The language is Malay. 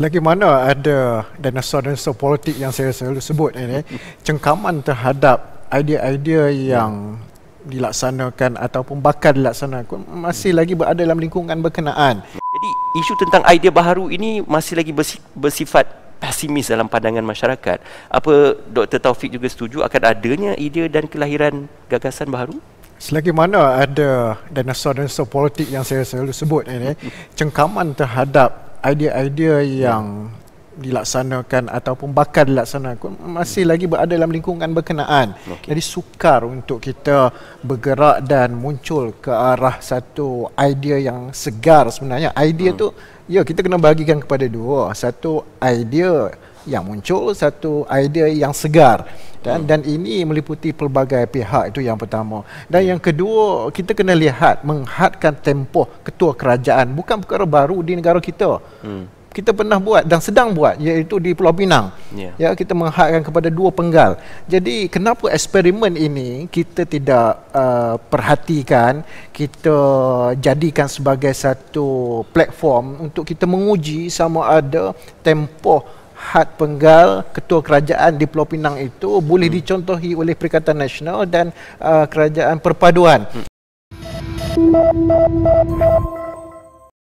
Selagi mana ada dinosaur-dinosaur politik yang saya selalu sebut ini, cengkaman terhadap idea-idea yang dilaksanakan ataupun bakal dilaksanakan masih lagi berada dalam lingkungan berkenaan. Jadi isu tentang idea baharu ini masih lagi bersifat pesimis dalam pandangan masyarakat. Apa Dr. Taufik juga setuju akan adanya idea dan kelahiran gagasan baharu? Selagi mana ada dinosaur-dinosaur politik yang saya selalu sebut ini, cengkaman terhadap idea-idea yang dilaksanakan ataupun bakal dilaksanakan masih lagi berada dalam lingkungan berkenaan. Jadi sukar untuk kita bergerak dan muncul ke arah satu idea yang segar sebenarnya. Idea tu, ya, kita kena bahagikan kepada dua. Satu idea yang muncul, satu idea yang segar. Dan ini meliputi pelbagai pihak, itu yang pertama. Dan yang kedua, kita kena lihat menghadkan tempoh ketua kerajaan bukan perkara baru di negara kita. Kita pernah buat dan sedang buat, iaitu di Pulau Pinang. Ya, kita menghadkan kepada dua penggal. Jadi kenapa eksperimen ini kita tidak perhatikan, kita jadikan sebagai satu platform untuk kita menguji sama ada tempoh had penggal ketua kerajaan di Pulau Pinang itu boleh dicontohi oleh Perikatan Nasional dan Kerajaan Perpaduan.